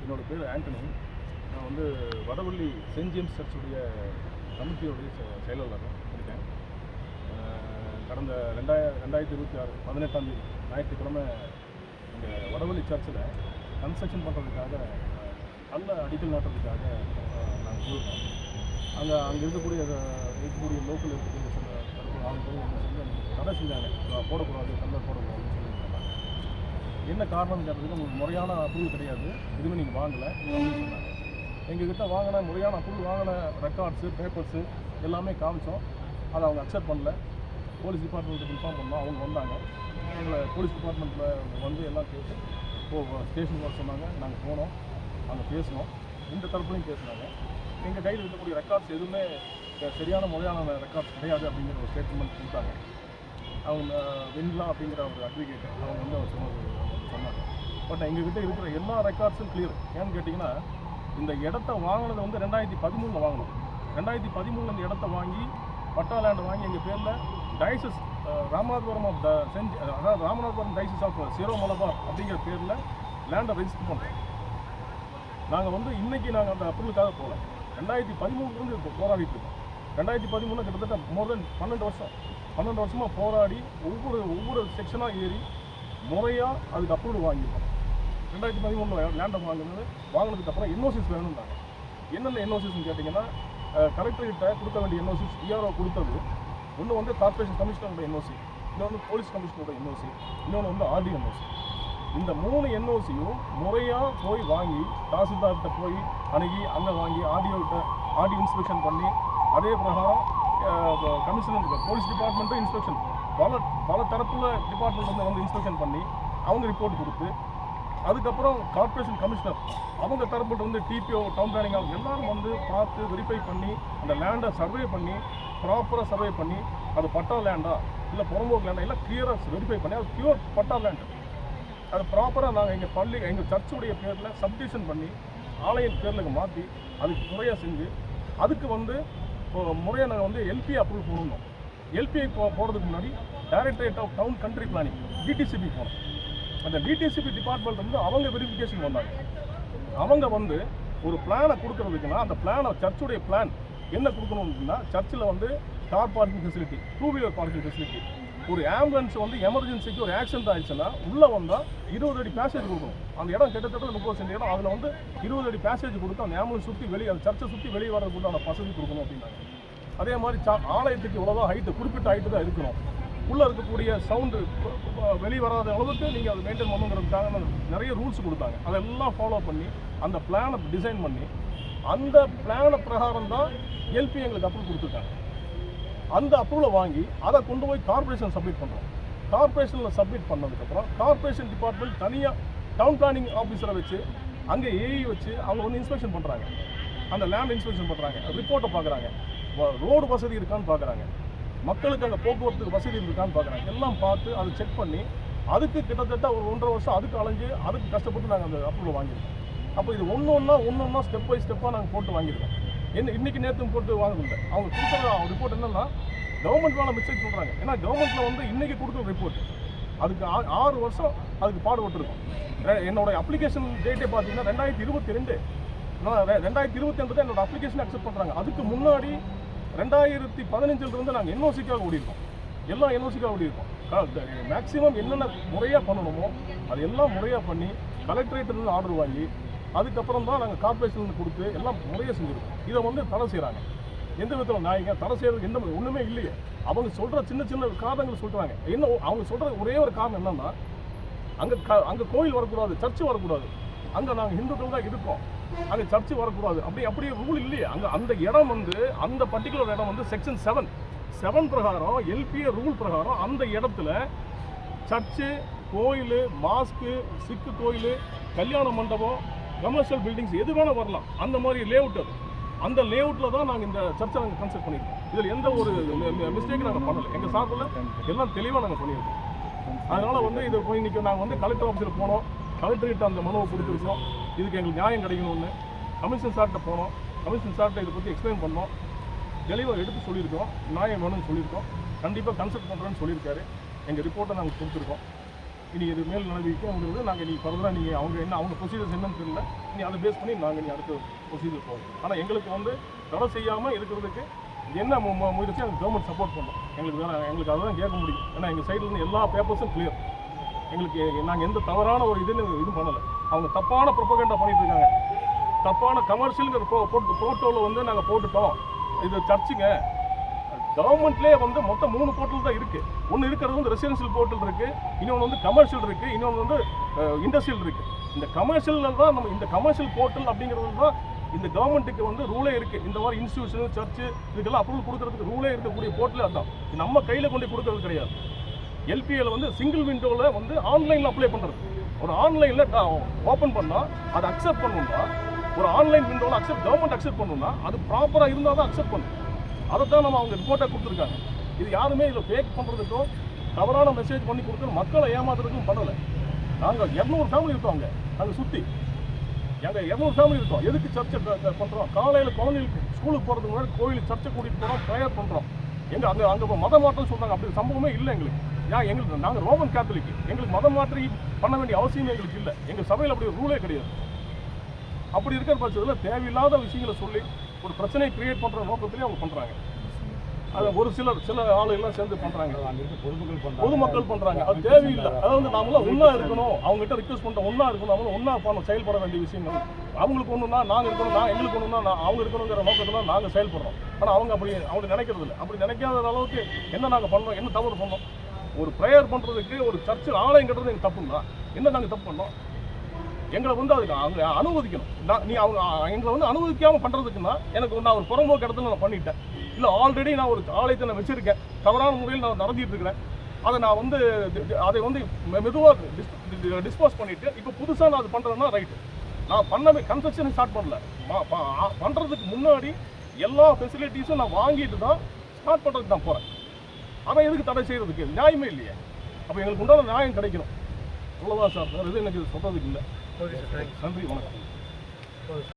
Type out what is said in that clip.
என்னோடய பேர் ஆண்டனி. நான் வந்து வடவள்ளி செயின்ட் ஜேம்ஸ் சர்ச்சுடைய கமிட்டியோடைய செயலாளர் இருக்கேன். கடந்த 2026 18ஆம் தேதி ஞாயிற்றுக்கிழமை இந்த வடவள்ளி சர்ச்சில் கன்ஸ்ட்ரக்ஷன் பண்ணுறதுக்காக அடிக்கல் நாட்டுறதுக்காக நாங்கள் போயிருக்கோம். அங்கே இருக்கக்கூடிய லோக்கல் இருக்கக்கூடிய சில ஆளுங்கள் என்ன சொல்லி தடை செஞ்சாங்க, போடக்கூடாது, கல்லர் போடக்கூடாதுன்னு சொல்லியிருக்காங்க. என்ன காரணம்னு கேட்டதுக்கு உங்களுக்கு முறையான அப்ரூவல் கிடையாது, எதுவுமே நீங்கள் வாங்கலை அப்படின்னு சொன்னாங்க. எங்ககிட்ட வாங்கின முறையான அப்ரூவல் வாங்கின ரெக்கார்ட்ஸு பேப்பர்ஸு எல்லாமே காமிச்சோம். அதை அவங்க அக்செப்ட் பண்ணல. போலீஸ் டிபார்ட்மெண்ட்டுக்கு இன்ஃபார்ம் பண்ணோம். அவங்க வந்தாங்க. எங்களை போலீஸ் டிபார்ட்மெண்ட்டில் வந்து எல்லாம் கேட்டு ஸ்டேஷனுக்கு வர சொன்னாங்க. நாங்கள் போனோம், அங்கே பேசினோம். இந்த தரப்புலையும் பேசினாங்க. எங்கள் கையில் இருக்கக்கூடிய ரெக்கார்ட்ஸ் எதுவுமே சரியான முறையான ரெக்கார்ட்ஸ் கிடையாது அப்படிங்கிற ஒரு ஸ்டேட்மெண்ட் கொடுத்தாங்க. அவங்க வெண்லா அப்படிங்கிற ஒரு அட்வொகேட் அவங்க வந்து அவர் சொன்னாங்க. பட் எங்ககிட்ட இருக்கிற எல்லா ரெக்கார்ட்ஸும் கிளியர். ஏன்னு கேட்டிங்கன்னா, இந்த இடத்த வாங்கினதை வந்து 2013 வாங்கினோம். 2013 இந்த இடத்த வாங்கி பட்டா லேண்டு வாங்கி எங்கள் பேரில் டயசிஸ் ராமநாதபுரம் அதாவது ராமநாதபுரம் டயசிஸ் ஆஃப் சிரோ மலபார் அப்படிங்கிற பேரில் லேண்டை ரெஜிஸ்டர் பண்ணுறோம். நாங்கள் வந்து இன்றைக்கி நாங்கள் அந்த அப்ரூவலுக்காக போகல. 2013 இப்போ போராடிட்டு இருக்கோம். 2013 கிட்டத்தட்ட மோர் தென் 12 வருஷமாக போராடி ஒவ்வொரு செக்ஷனாக ஏறி முறையாக அதுக்கு அப்ரூவல் வாங்கியிருக்கோம். 2013 லேண்டை வாங்கினதுக்கப்புறம் என்ஓசிஸ் வேணும்னாங்க. என்னென்ன என்ஓசிஸ்ன்னு கேட்டிங்கன்னா, கலெக்டர்கிட்ட கொடுக்க வேண்டிய என்ஓசிஸ் டிஆர்ஓ கொடுத்தது. ஒன்று வந்து கார்பரேஷன் கமிஷனரோட என்ஓசி, இன்னொன்று போலீஸ் கமிஷனரோட என்ஓசி, இன்னொன்று வந்து ஆர்டி என்ஓசி. இந்த 3 என்ஓசியும் முறையாக போய் வாங்கி தாசில்தார்கிட்ட போய் அணுகி அங்கே வாங்கி ஆர்டி இன்ஸ்பெக்ஷன் பண்ணி, அதே பிரகாரம் கமிஷனர் போலீஸ் டிபார்ட்மெண்ட்டும் இன்ஸ்பெக்ஷன் பல தரப்புல டிபார்ட்மெண்ட் வந்து இன்ஸ்பெக்ஷன் பண்ணி அவங்க ரிப்போர்ட் கொடுத்து, அதுக்கப்புறம் கார்பரேஷன் கமிஷனர் அவங்க தரப்புட்டு வந்து டிபிஓ டவுன் பிளானிங் அவங்க எல்லாரும் வந்து பார்த்து வெரிஃபை பண்ணி அந்த லேண்டை சர்வே பண்ணி ப்ராப்பராக சர்வே பண்ணி அது பட்டா லேண்டா இல்லை புறம்போக்கு லேண்டா எல்லாம் கிளியராக வெரிஃபை பண்ணி அது பியூர் பட்டா லேண்டு. அது ப்ராப்பராக நாங்கள் எங்கள் சர்ச்சுடைய பேரில் சப்டிஷன் பண்ணி ஆலயம் பேரில் மாற்றி அதுக்கு முறையாக செஞ்சு அதுக்கு வந்து முறையாக நாங்கள் வந்து எல்பி அப்ரூவல் போடணும். எல்பிஐ போகிறதுக்கு முன்னாடி directorate of town country planning DTCP போனோம். அந்த டிடிசிபி டிபார்ட்மெண்ட் வந்து அவங்க வெரிஃபிகேஷன் வந்தாங்க. அவங்க வந்து ஒரு பிளானை கொடுக்குறதுக்குன்னா அந்த பிளானை சர்ச்சுடைய பிளான் என்ன கொடுக்கணும் அப்படின்னா, சர்ச்சில் வந்து car parking facility, 2 wheeler parking facility, ஒரு ஆம்புலன்ஸ் வந்து எமர்ஜென்சிக்கு ஒரு ஆக்சிடென்ட் ஆயிடுச்சுன்னா உள்ளே வந்தால் 20 அடி பேசேஜ் கொடுக்கணும். அந்த இடம் கிட்டத்தட்ட 30 சென்ட் இடம், அதில் வந்து 20 அடி பேசேஜ் கொடுத்து அந்த ஆம்புலன்ஸ் சுற்றி வெளியே அந்த சர்ச்சை சுற்றி வெளியே வரதுக்கு அந்த வசதி கொடுக்கணும் அப்படின்னாங்க. அதே மாதிரி ஆலயத்துக்கு இவ்வளோதான் ஹைட்டு, குறிப்பிட்ட ஹைட்டு தான் இருக்கணும். உள்ளே இருக்கக்கூடிய சவுண்டு வெளியே வராத அளவுக்கு நீங்கள் அதை மெயின்டைன் பண்ணுங்கிறதுக்காக நிறைய ரூல்ஸ் கொடுத்தாங்க. அதெல்லாம் ஃபாலோ பண்ணி அந்த பிளானை டிசைன் பண்ணி அந்த பிளானை பிரகாரம் தான் எல்பி எங்களுக்கு அப்ரூவல் கொடுத்துருக்காங்க. அந்த அப்ரூவலை வாங்கி அதை கொண்டு போய் கார்பரேஷன் சப்மிட் பண்ணுறோம். கார்பரேஷனில் சப்மிட் பண்ணதுக்கப்புறம் கார்பரேஷன் டிபார்ட்மெண்ட் தனியாக டவுன் பிளானிங் ஆஃபீஸரை வச்சு அங்கே ஏஇ வச்சு அவங்க வந்து இன்ஸ்பெக்ஷன் பண்ணுறாங்க. அந்த லேண்ட் இன்ஸ்பெக்ஷன் பண்ணுறாங்க, ரிப்போர்ட்டை பார்க்குறாங்க, ரோடு வசதி இருக்கான்னு பார்க்குறாங்க, மக்களுக்கு அங்கே போக்குவரத்துக்கு வசதி இருக்கான்னு பார்க்குறாங்க. எல்லாம் பார்த்து அதை செக் பண்ணி அதுக்கு கிட்டத்தட்ட ஒரு 1.5 வருஷம் அதுக்கு அலைஞ்சு அதுக்கு கஷ்டப்பட்டு நாங்கள் அந்த அப்ரூவல் வாங்கியிருக்கோம். அப்போ இது ஒன்று ஸ்டெப் பை ஸ்டெப்பாக நாங்கள் போட்டு வாங்கியிருக்கோம். இன்றைக்கி நேற்று போட்டு வாங்கல. அவங்க கொடுக்குற ரிப்போர்ட் என்னென்னா கவர்மெண்ட் மேலே மிஸ்டேக் சொல்கிறாங்க. ஏன்னா கவர்மெண்ட்டில் வந்து இன்றைக்கி கொடுக்குற ரிப்போர்ட் அதுக்கு 6 வருஷம் அதுக்கு பாடுபட்டுருக்கோம். என்னோடய அப்ளிகேஷன் டேட்டே பார்த்தீங்கன்னா 2022. நான் 2022 தான் என்னோடய அப்ளிகேஷன் அக்செப்ட் பண்ணுறாங்க. அதுக்கு முன்னாடி 2015 நாங்கள் என்ஓசிக்காக ஓடிருக்கோம். எல்லாம் என்ஓசிக்காக ஓடிருக்கோம். மேக்ஸிமம் என்னென்ன முறையாக பண்ணணுமோ அது எல்லாம் முறையாக பண்ணி கலெக்டரேட்டிலேருந்து ஆர்டர் வாங்கி அதுக்கப்புறம் தான் நாங்கள் கார்பரேஷன் கொடுத்து எல்லாம் முறையாக செஞ்சுருக்கோம். இதை வந்து தடை செய்கிறாங்க. எந்த விதத்தில் நாயங்க தடை செய்கிறதுக்கு ஒன்றுமே இல்லையே. அவங்க சொல்கிற சின்ன காரணங்கள் சொல்கிறாங்க. என்ன அவங்க சொல்கிற ஒரே ஒரு காரணம் என்னென்னா, அங்கே கோயில் வரக்கூடாது, சர்ச்சு வரக்கூடாது, அங்கே நாங்கள் ஹிந்துக்கள் தான் இருக்கோம், அங்கே சர்ச்சு வரக்கூடாது, அப்படியே ரூல் இல்லையே. அங்கே அந்த இடம் வந்து அந்த பர்டிகுலர் இடம் வந்து செக்ஷன் 7 பிரகாரம் எல்பிஏ ரூல் பிரகாரம் அந்த இடத்துல சர்ச்சு, கோயில், மாஸ்க்கு, சிக்கு கோயில், கல்யாண மண்டபம், கமர்ஷியல் பில்டிங்ஸ் எது வேணால் வரலாம். அந்த மாதிரி லேஅவுட் அது. அந்த லேஅவுட்டில் தான் நாங்கள் இந்த சர்ச்சை நாங்கள் கன்சல்ட் பண்ணியிருக்கோம். இதில் எந்த ஒரு மிஸ்டேக்கும் நாங்கள் பண்ணலை. எங்கள் சார்பில் எல்லாம் தெளிவாக நாங்கள் பண்ணியிருக்கோம். அதனால் வந்து இதை போய் இன்றைக்கி நாங்கள் வந்து கலெக்டர் ஆஃபீஸில் போனோம். கலெக்டர்கிட்ட அந்த மனுவை கொடுத்துருக்கோம். இதுக்கு எங்களுக்கு நியாயம் கிடைக்கணும்னு கமிஷன் சார்கிட்ட போனோம். கமிஷன் சார்கிட்ட இதை பற்றி எக்ஸ்பிளைன் பண்ணோம். தெளிவாக எடுத்து சொல்லியிருக்கோம். நியாயம் வேணும்னு சொல்லியிருக்கோம். கண்டிப்பாக கன்சல்ட் பண்ணுறேன்னு சொல்லியிருக்காரு. எங்கள் ரிப்போர்ட்டை நாங்கள் கொடுத்துருக்கோம். இனி இது மேல் நடவடிக்கைங்கிறது நாங்கள் இனி ஃபர்தராக நீங்கள் அவங்க ப்ரொசீஜர்ஸ் என்னன்னு தெரியல, நீ அதை பேஸ் பண்ணி நாங்கள் இனி அடுத்த ப்ரொசீஜர் போகிறோம். ஆனால் எங்களுக்கு வந்து தடை செய்யாமல் இருக்கிறதுக்கு என்ன முயற்சி எனக்கு கவர்மெண்ட் சப்போர்ட் பண்ணோம். எங்களுக்கு அதுதான் கேட்க முடியும். ஏன்னா எங்கள் சைட்லேருந்து எல்லா பேப்பர்ஸும் கிளியர். எங்களுக்கு நாங்கள் எந்த தவறான ஒரு இது பண்ணலை. அவங்க தப்பான ப்ரொபகண்டா பண்ணிட்டு இருக்காங்க. தப்பான கமர்ஷியலுங்கிற போட்டோவில் வந்து நாங்கள் போட்டுட்டோம், இது சர்ச்சுங்க. கவர்மெண்ட்லேயே வந்து மொத்தம் 3 போர்ட்டல் தான் இருக்குது. ஒன்று இருக்கிறது வந்து ரெசிடென்ஷியல் போர்ட்டல் இருக்குது, இன்னொன்று வந்து கமர்ஷியல் இருக்குது, இன்னொன்று வந்து இண்டஸ்ட்ரியல் இருக்குது. இந்த கமர்ஷியலில் தான் நம்ம இந்த கமர்ஷியல் போர்ட்டல் அப்படிங்கிறது தான் இந்த கவர்மெண்ட்டுக்கு வந்து ரூலே இருக்குது. இந்த மாதிரி இன்ஸ்டியூஷன் சர்ச்சு இதுக்கெல்லாம் அப்ரூவல் கொடுக்கறதுக்கு ரூலே இருக்கக்கூடிய போர்ட்டல் அதுதான். நம்ம கையில் கொண்டு கொடுக்கறது கிடையாது. எல்பிஏல வந்து சிங்கிள் விண்டோவில் வந்து ஆன்லைனில் அப்ளை பண்ணுறது. ஒரு ஆன்லைனில் ஓப்பன் பண்ணால் அதை அக்செப்ட் பண்ணணும்னா, ஒரு ஆன்லைன் விண்டோவில் கவர்மெண்ட் அக்செப்ட் பண்ணணும்னா அது ப்ராப்பராக இருந்தால் தான் அக்செப்ட் பண்ணணும். அதை தான் நம்ம அவங்க ரிப்போர்ட்டாக கொடுத்துருக்காங்க. இது யாருமே இதில் ஃபேக் பண்ணுறதுக்கும் தவறான மெசேஜ் பண்ணி கொடுத்து மக்களை ஏமாத்துறதுக்கும் பண்ணலை. நாங்கள் 200 ஃபேமிலி இருக்கோம். நாங்கள் சுற்றி எங்கள் 200 ஃபேமிலி இருக்கோம். எதுக்கு சர்ச்சை பண்ணுறோம்? காலையில் குழந்தைகளுக்கு ஸ்கூலுக்கு போகிறதுக்கு முன்னாடி கோயிலுக்கு சர்ச்சை கூட்டிகிட்டு போகிறோம், ப்ரேயர் பண்ணுறோம். அங்கே மத மாற்றம் சொல்கிறாங்க. அப்படி சம்பவமே இல்லை எங்களுக்கு. நாங்கள் ரோமன் கேத்தலிக். எங்களுக்கு மதம் மாற்றி பண்ண வேண்டிய அவசியம் எங்களுக்கு இல்லை. எங்கள் சபையில் அப்படி ரூலே கிடையாது. அப்படி இருக்கிற பட்சத்தில் தேவையில்லாத விஷயங்களை சொல்லி ஒரு பிரச்சனையை கிரியேட் பண்ணுற நோக்கத்திலே அவங்க பண்ணுறாங்க. அதை ஒரு சில ஆளுகள்லாம் சேர்ந்து பண்ணுறாங்க, பொதுமக்கள் பண்ணுறாங்க. அது தேவையில்லை. அதாவது நாமளாம் ஒன்றா இருக்கணும். அவங்ககிட்ட ரிக்வெஸ்ட் பண்ணுறோம், ஒன்றா இருக்கணும், நம்மளும் ஒன்றா பண்ணணும், செயல்பட வேண்டிய விஷயங்கள். அவங்களுக்கு ஒன்றுனா நாங்கள் இருக்கணும், எங்களுக்கு ஒன்றுனா அவங்க இருக்கணுங்கிற நோக்கத்தில் நாங்கள் செயல்படுறோம். ஆனால் அவங்க நினைக்கிறது இல்லை. அப்படி நினைக்காத அளவுக்கு என்ன நாங்கள் பண்ணோம், என்ன தவறு பண்ணோம்? ஒரு ப்ரேயர் பண்ணுறதுக்கு ஒரு சர்ச்சில் ஆலயம் கட்டுறது எங்களுக்கு தப்புங்களா? என்ன நாங்கள் தப்பு பண்ணோம்? எங்களை வந்து அதுக்கு அவங்க அனுமதிக்கணும். எங்களை வந்து அனுமதிக்காமல் பண்ணுறதுக்குன்னா எனக்கு நான் ஒரு புறம்போக்கு இடத்துல நான் பண்ணிட்டேன். இல்லை ஆல்ரெடி நான் ஒரு ஆலயத்தை நான் வச்சுருக்கேன், தவறான முறையில் நான் நடத்திட்டு இருக்கிறேன். அதை வந்து மெதுவாக டிஸ்போஸ் பண்ணிவிட்டு இப்போ புதுசாக நான் அது பண்ணுறேன்னா ரைட்டு. நான் பண்ணவே கன்ஸ்ட்ரக்ஷன் ஸ்டார்ட் பண்ணல. பண்ணுறதுக்கு முன்னாடி எல்லா ஃபெசிலிட்டிஸும் நான் வாங்கிட்டு தான் ஸ்டார்ட் பண்ணுறதுக்கு நான் போகிறேன். அதை எதுக்கு தடை செய்கிறதுக்கு? நியாயமே இல்லையே. அப்போ எங்களுக்கு உண்டான நியாயம் கிடைக்கணும். அவ்வளோதான் சார். வேறு எதுவும் எனக்கு சொல்கிறதுக்கு இல்லை. நன்றி, வணக்கம்.